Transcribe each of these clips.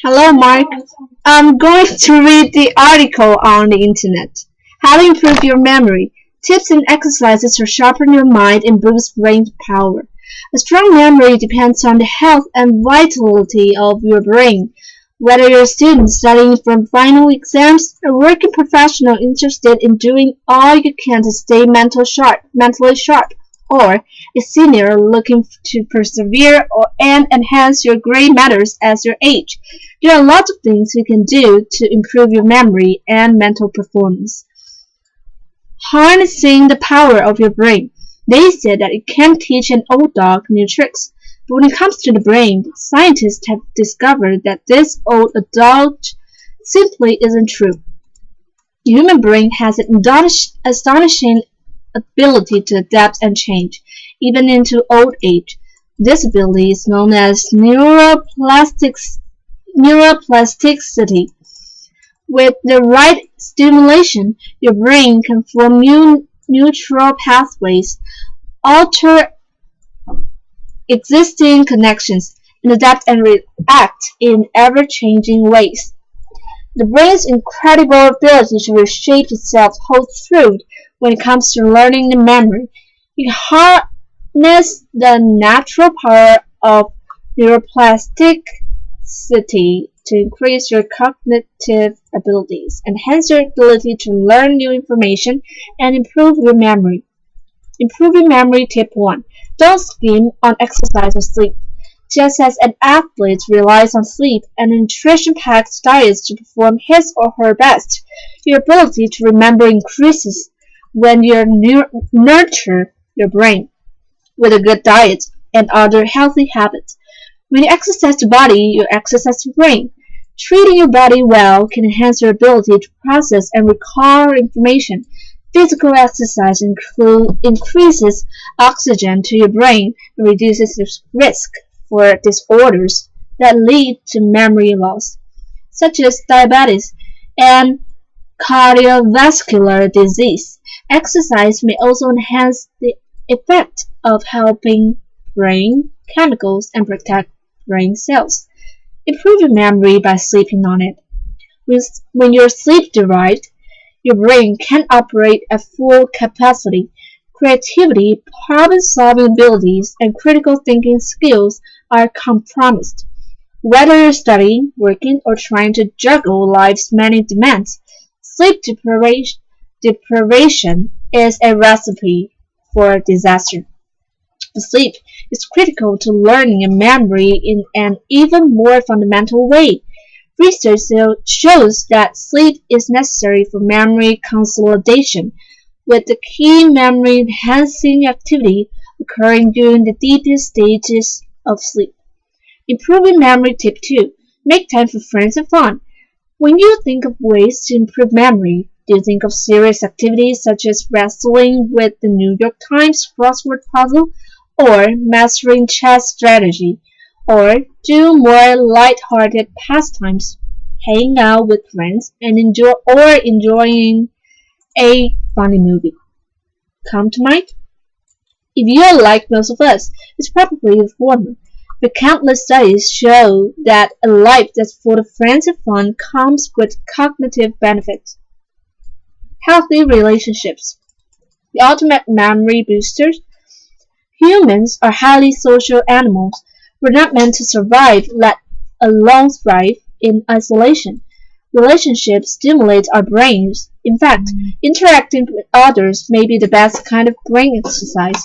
Hello, Mark. I'm going to read the article on the internet. How to improve your memory. Tips and exercises to sharpen your mind and boost brain power. A strong memory depends on the health and vitality of your brain. Whether you're a student studying for final exams, a working professional interested in doing all you can to stay mentally sharp, or a senior looking to persevere and enhance your grade matters as your age. There are lots of things you can do to improve your memory and mental performance. Harnessing the power of your brain. They said that it can teach an old dog new tricks. But when it comes to the brain, scientists have discovered that this old adult simply isn't true. The human brain has an astonishing ability to adapt and change, even into old age. This ability is known as neuroplasticity. With the right stimulation, your brain can form new neural pathways, alter existing connections, and adapt and react in ever-changing ways. The brain's incredible ability to reshape itself holds true when it comes to learning and memory. You harness the natural power of neuroplasticity to increase your cognitive abilities, enhance your ability to learn new information, and improve your memory. Improving memory tip 1. Don't scheme on exercise or sleep. Just as an athlete relies on sleep and nutrition-packed diets to perform his or her best, your ability to remember increases when you nurture your brain with a good diet and other healthy habits. When you exercise the body, you exercise the brain. Treating your body well can enhance your ability to process and recall information. Physical exercise increases oxygen to your brain and reduces the risk for disorders that lead to memory loss, such as diabetes and cardiovascular disease. Exercise may also enhance the effect of helping brain chemicals and protect brain cells. Improve your memory by sleeping on it. When you're sleep deprived, your brain can't operate at full capacity. Creativity, problem-solving abilities, and critical thinking skills are compromised. Whether you're studying, working, or trying to juggle life's many demands, sleep deprivation is a recipe for disaster. Sleep is critical to learning and memory in an even more fundamental way. Research shows that sleep is necessary for memory consolidation, with the key memory-enhancing activity occurring during the deepest stages of sleep. Improving memory tip 2. Make time for friends and fun. When you think of ways to improve memory, do you think of serious activities such as wrestling with the New York Times crossword puzzle or mastering chess strategy? Or do more light-hearted pastimes, hanging out with friends and enjoying a funny movie come to mind? If you are like most of us, it's probably the former. But countless studies show that a life that's full of friends and fun comes with cognitive benefits. Healthy relationships. The ultimate memory boosters. Humans are highly social animals. We're not meant to survive, let alone thrive, in isolation. Relationships stimulate our brains. In fact, interacting with others may be the best kind of brain exercise.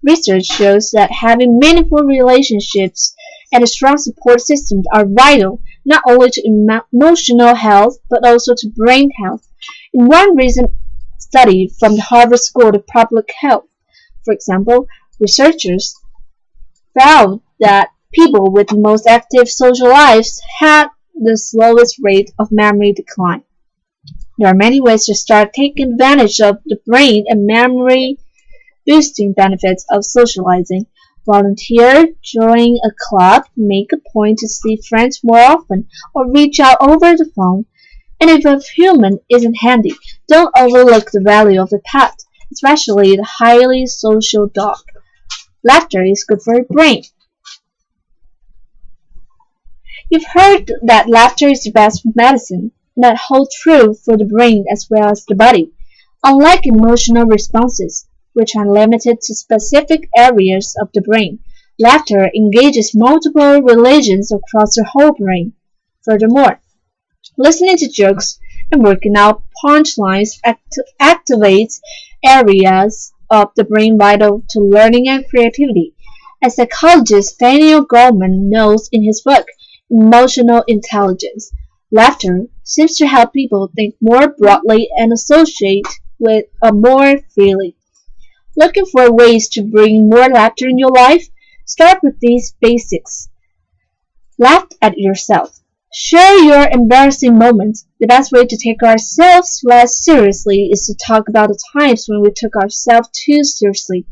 Research shows that having meaningful relationships and a strong support system are vital not only to emotional health but also to brain health. In one recent study from the Harvard School of Public Health, for example, researchers found that people with the most active social lives had the slowest rate of memory decline. There are many ways to start taking advantage of the brain and memory boosting benefits of socializing. Volunteer, join a club, make a point to see friends more often, or reach out over the phone. And if a human isn't handy, don't overlook the value of a pet, especially the highly social dog. Laughter is good for your brain. You've heard that laughter is the best medicine, and that holds true for the brain as well as the body. Unlike emotional responses, which are limited to specific areas of the brain, laughter engages multiple regions across the whole brain. Furthermore, listening to jokes and working out punchlines activates areas of the brain vital to learning and creativity. As psychologist Daniel Goleman notes in his book, Emotional Intelligence, laughter seems to help people think more broadly and associate with a more freely. Looking for ways to bring more laughter in your life? Start with these basics. Laugh at yourself. Share your embarrassing moments. The best way to take ourselves less seriously is to talk about the times when we took ourselves too seriously.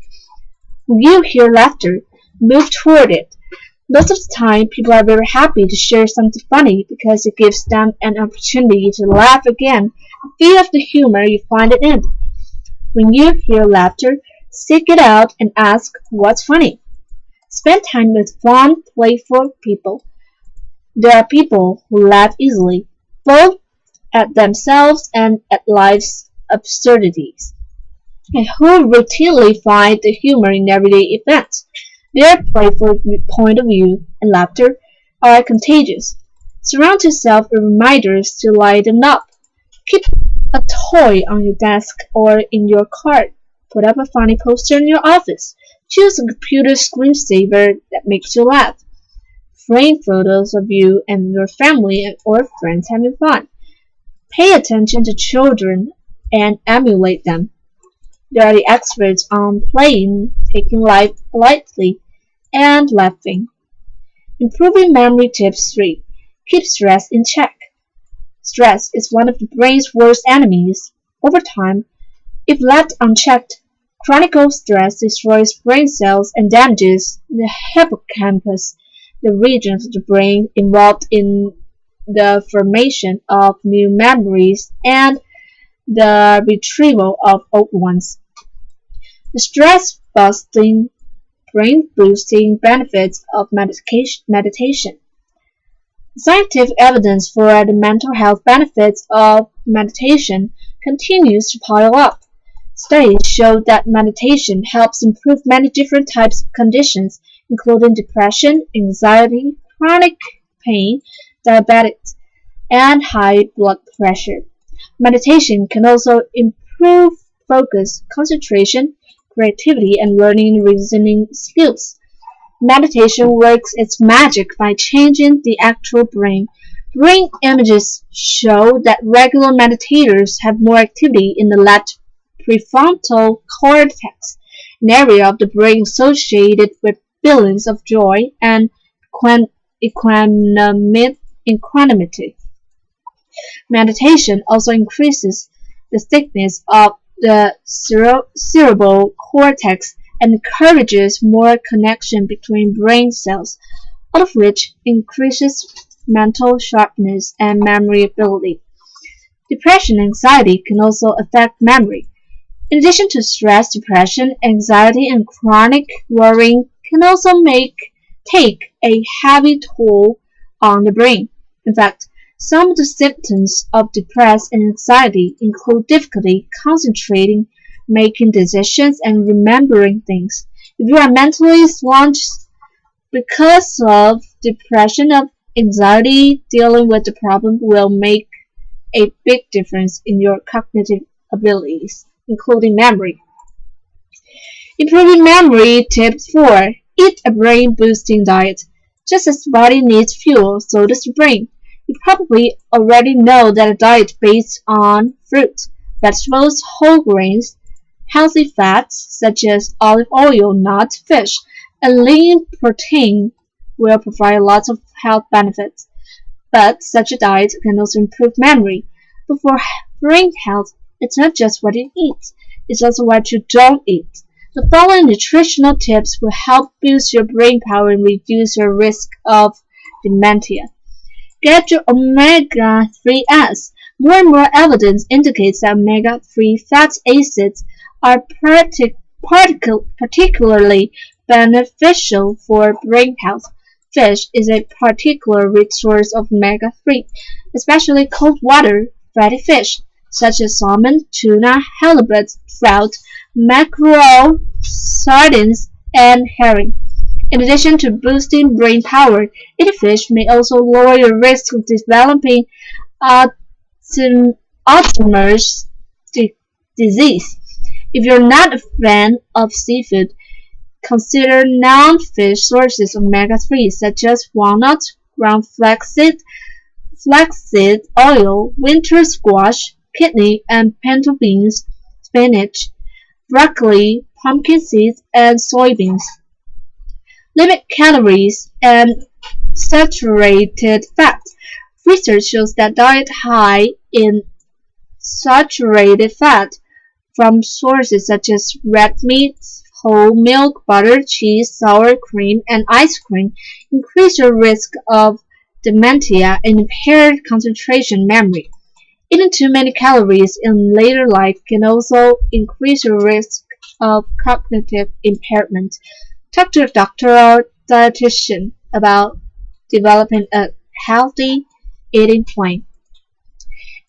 When you hear laughter, move toward it. Most of the time, people are very happy to share something funny because it gives them an opportunity to laugh again and feel the humor you find it in. When you hear laughter, seek it out and ask what's funny. Spend time with fun, playful people. There are people who laugh easily, both at themselves and at life's absurdities, and who routinely find the humor in everyday events. Their playful point of view and laughter are contagious. Surround yourself with reminders to lighten up. Keep a toy on your desk or in your car. Put up a funny poster in your office. Choose a computer screensaver that makes you laugh. Frame photos of you and your family or friends having fun. Pay attention to children and emulate them. They are the experts on playing, taking life lightly, and laughing. Improving memory tips 3. Keep stress in check. Stress is one of the brain's worst enemies. Over time, if left unchecked, chronic stress destroys brain cells and damages the hippocampus, the region of the brain involved in the formation of new memories and the retrieval of old ones. The stress-busting, brain-boosting benefits of meditation. Scientific evidence for the mental health benefits of meditation continues to pile up. Studies show that meditation helps improve many different types of conditions, including depression, anxiety, chronic pain, diabetes, and high blood pressure. Meditation can also improve focus, concentration, creativity, and learning and reasoning skills. Meditation works its magic by changing the actual brain. Brain images show that regular meditators have more activity in the left prefrontal cortex, an area of the brain associated with feelings of joy and equanimity. Meditation also increases the thickness of the cerebral cortex and encourages more connection between brain cells, all of which increases mental sharpness and memory ability. Depression and anxiety can also affect memory. In addition to stress, depression, anxiety, and chronic worrying can also take a heavy toll on the brain. In fact, some of the symptoms of depression and anxiety include difficulty concentrating, making decisions, and remembering things. If you are mentally sluggish because of depression or anxiety, dealing with the problem will make a big difference in your cognitive abilities, including memory. Improving memory tips 4. Eat a brain-boosting diet. Just as the body needs fuel, so does the brain. You probably already know that a diet based on fruit, vegetables, whole grains, healthy fats such as olive oil, nuts, fish, and lean protein will provide lots of health benefits. But such a diet can also improve memory. But for brain health, it's not just what you eat, it's also what you don't eat. The following nutritional tips will help boost your brain power and reduce your risk of dementia. Get your omega-3s. More and more evidence indicates that omega-3 fatty acids are particularly beneficial for brain health. fish is a particular rich source of omega-3, especially cold water fatty fish, such as salmon, tuna, halibut, trout, mackerel, sardines, and herring. In addition to boosting brain power, eating fish may also lower your risk of developing Alzheimer's disease. If you're not a fan of seafood, consider non-fish sources of omega-3 such as walnuts, ground flaxseed oil, winter squash, kidney and pinto beans, spinach, broccoli, pumpkin seeds, and soybeans. Limit calories and saturated fat. Research shows that diet high in saturated fat from sources such as red meat, whole milk, butter, cheese, sour cream, and ice cream increase your risk of dementia and impaired concentration memory. Eating too many calories in later life can also increase your risk of cognitive impairment. Talk to a doctor or dietitian about developing a healthy eating plan.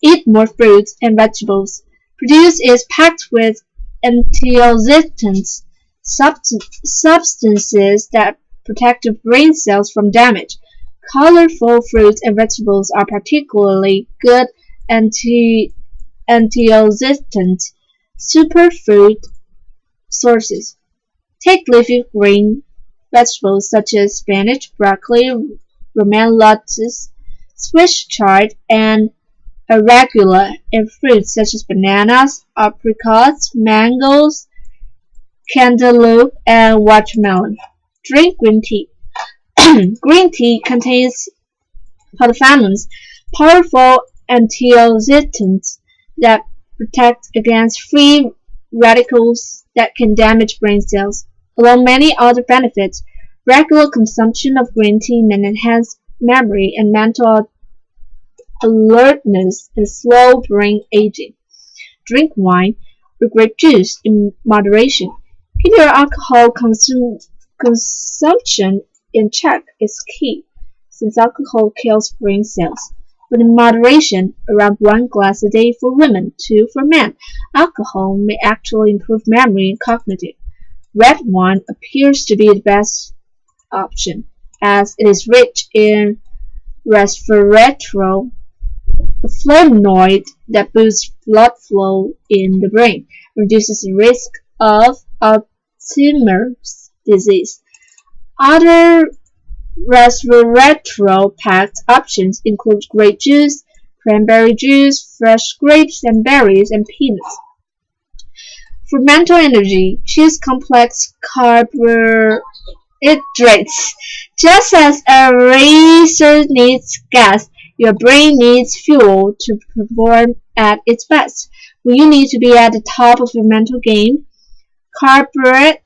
Eat more fruits and vegetables. Produce is packed with antioxidants, substances that protect your brain cells from damage. Colorful fruits and vegetables are particularly good antioxidant superfood sources. Take leafy green vegetables such as spinach, broccoli, romaine lettuce, Swiss chard, and arugula, and fruits such as bananas, apricots, mangoes, cantaloupe, and watermelon. Drink green tea. Green tea contains polyphenols, powerful antioxidants that protect against free radicals that can damage brain cells. Along many other benefits, regular consumption of green tea may enhance memory and mental alertness and slow brain aging. Drink wine or grape juice in moderation. Keep your alcohol consumption in check is key, since alcohol kills brain cells. But in moderation, around 1 glass a day for women, 2 for men, alcohol may actually improve memory and cognitive. Red wine appears to be the best option, as it is rich in resveratrol, a flavonoid that boosts blood flow in the brain, reduces the risk of Alzheimer's disease. Other resveratrol-packed options include grape juice, cranberry juice, fresh grapes and berries, and peanuts. For mental energy, choose complex carbohydrates. Just as a racer needs gas, your brain needs fuel to perform at its best. When you need to be at the top of your mental game, carbohydrates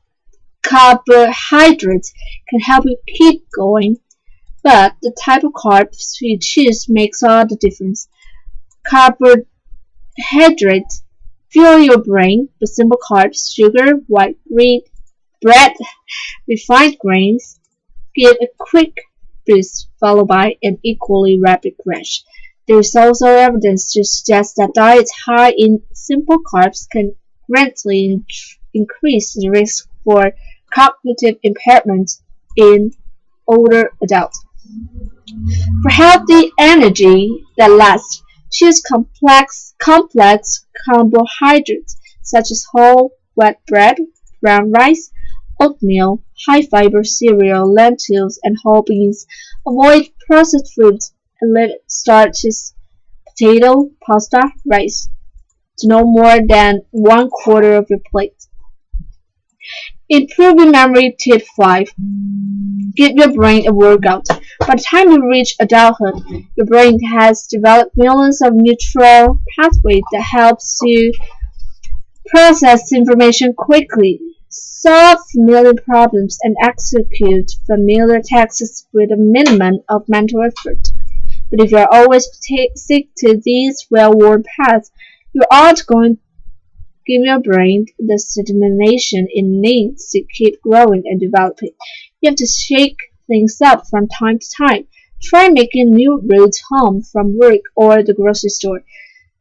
can help you keep going, but the type of carbs you choose makes all the difference. Carbohydrates fuel your brain, but simple carbs, sugar, white bread, refined grains give a quick boost followed by an equally rapid crash. There is also evidence to suggest that diets high in simple carbs can greatly increase the risk for cognitive impairment in older adults. For healthy energy that lasts, choose complex carbohydrates such as whole wheat bread, brown rice, oatmeal, high-fiber cereal, lentils, and whole beans. Avoid processed foods and limit starches, potato, pasta, rice, to no more than 1/4 of your plate. Improving memory tip 5. Give your brain a workout. By the time you reach adulthood, your brain has developed millions of neural pathways that helps you process information quickly, solve familiar problems, and execute familiar tasks with a minimum of mental effort. But if you're always stick to these well-worn paths, you aren't going to give your brain the stimulation it needs to keep growing and developing. You have to shake things up from time to time. Try making new routes home from work or the grocery store,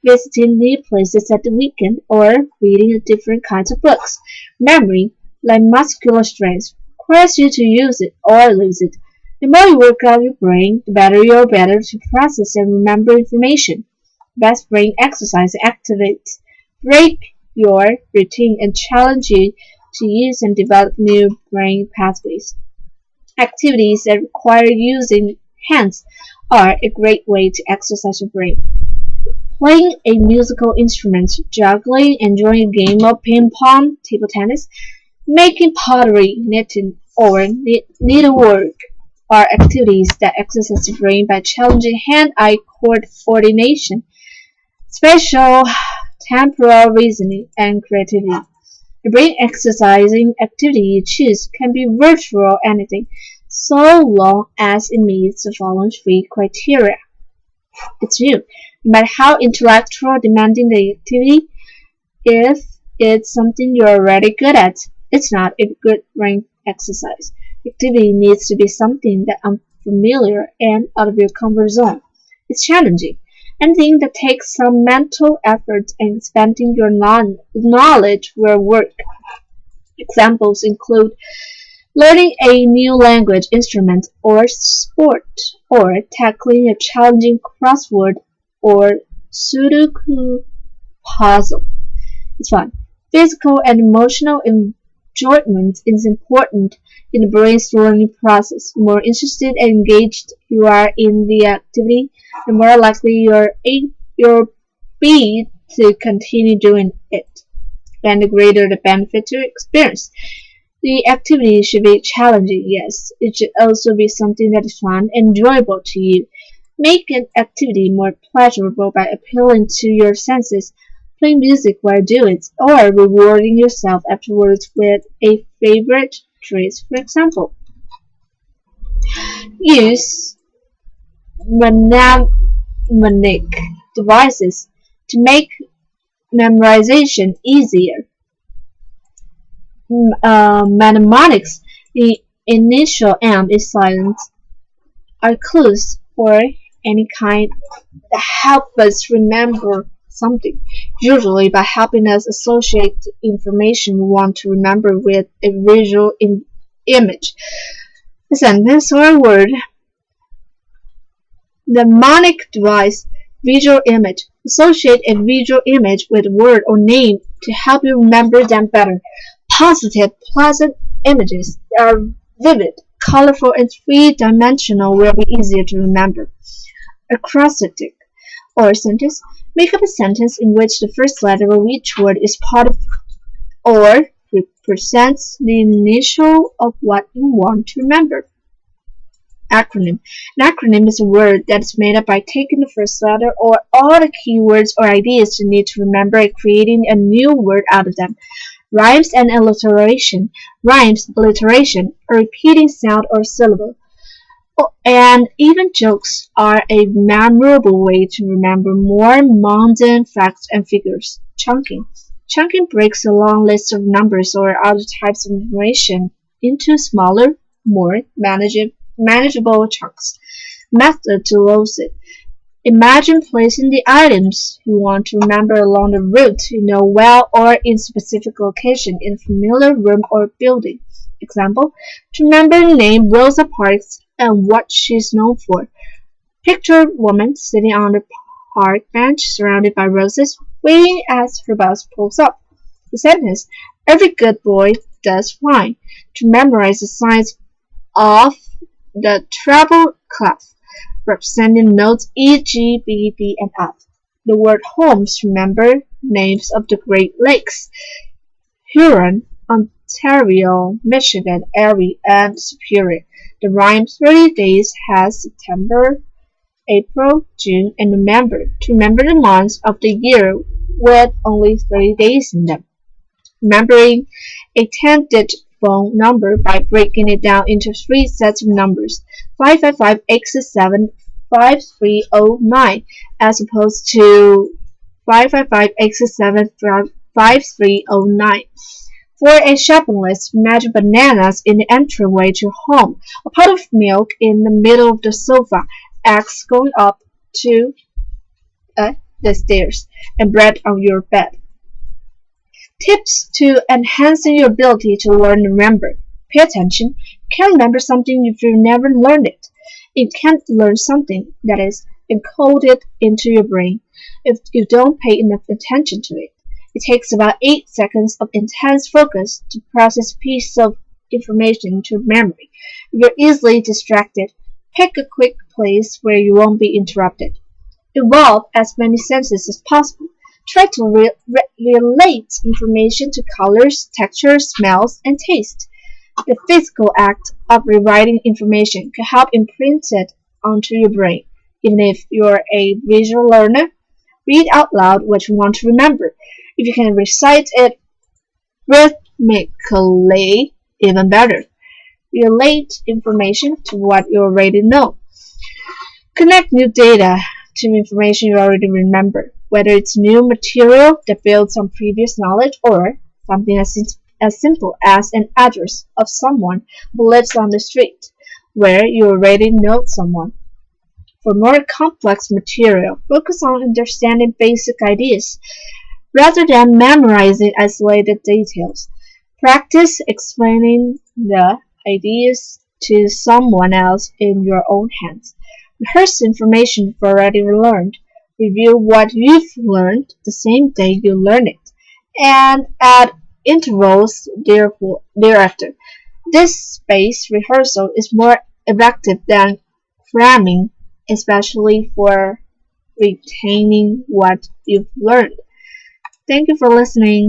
visiting new places at the weekend, or reading different kinds of books. Memory, like muscular strength, requires you to use it or lose it. The more you work out your brain, the better you're better to process and remember information. Best brain exercise activates, break your routine and challenge you to use and develop new brain pathways. Activities that require using hands are a great way to exercise your brain. Playing a musical instrument, juggling, enjoying a game of ping pong, table tennis, making pottery, knitting, or needlework are activities that exercise the brain by challenging hand-eye coordination, spatial, temporal reasoning, and creativity. The brain exercising activity you choose can be virtual anything, so long as it meets the following three criteria. It's new. No matter how intellectual or demanding the activity, if it's something you're already good at, it's not a good brain exercise. The activity needs to be something that unfamiliar and out of your comfort zone. It's challenging. Anything that takes some mental effort and expanding your knowledge will work. Examples include learning a new language, instrument, or sport, or tackling a challenging crossword or Sudoku puzzle. It's fun. Physical and emotional enjoyment is important in the brain's learning process. The more interested and engaged you are in the activity, the more likely you'll be to continue doing it, and the greater the benefit to experience. The activity should be challenging, yes. It should also be something that is fun and enjoyable to you. Make an activity more pleasurable by appealing to your senses, playing music while you do it, or rewarding yourself afterwards with a favorite treat. For example, use mnemonic devices to make memorization easier. Mnemonics, the initial M is silent, are clues or any kind that help us remember something, usually by helping us associate information we want to remember with a visual image, a sentence, or a word. The mnemonic device, visual image. Associate a visual image with a word or name to help you remember them better. Positive, pleasant images that are vivid, colorful, and three-dimensional will be easier to remember. Acrostic or sentence. Make up a sentence in which the first letter of each word is part of or represents the initial of what you want to remember. Acronym. An acronym is a word that is made up by taking the first letter or all the keywords or ideas you need to remember and creating a new word out of them. Rhymes and alliteration. Rhymes, alliteration, a repeating sound or syllable. And even jokes are a memorable way to remember more mundane facts and figures. Chunking. Chunking breaks a long list of numbers or other types of information into smaller, more manageable chunks. Method to lose it. Imagine placing the items you want to remember along the route you know well or in a specific location in a familiar room or building. Example, to remember the name Rosa Parks and what she's known for. Picture a woman sitting on the park bench surrounded by roses, waiting as her bus pulls up. The sentence, every good boy does fine. To memorize the signs of the treble clef, representing notes E, G, B, D, and F. The word homes, remember names of the Great Lakes, Huron, Ontario, Michigan, Erie, and Superior. The rhyme 30 days has September, April, June, and November. To remember the months of the year with only 30 days in them. Remembering a 10-digit phone number by breaking it down into 3 sets of numbers, 555-867-5309, as opposed to 555-867-5309. For a shopping list, imagine bananas in the entryway to your home, a pot of milk in the middle of the sofa, eggs going up to the stairs, and bread on your bed. Tips to enhancing your ability to learn and remember. Pay attention. You can't remember something if you've never learned it. You can't learn something that is encoded into your brain if you don't pay enough attention to it. It takes about 8 seconds of intense focus to process a piece of information into memory. If you're easily distracted, pick a quick place where you won't be interrupted. Involve as many senses as possible. Try to relate information to colors, textures, smells, and taste. The physical act of rewriting information can help imprint it onto your brain. Even if you're a visual learner, read out loud what you want to remember. If you can recite it rhythmically, even better. Relate information to what you already know. Connect new data to information you already remember, whether it's new material that builds on previous knowledge or something as simple as an address of someone who lives on the street, where you already know someone. For more complex material, focus on understanding basic ideas rather than memorizing isolated details. Practice explaining the ideas to someone else in your own hands. Rehearse information you've already learned. Review what you've learned the same day you learn it, and at intervals thereafter. This spaced rehearsal is more effective than cramming, especially for retaining what you've learned. Thank you for listening.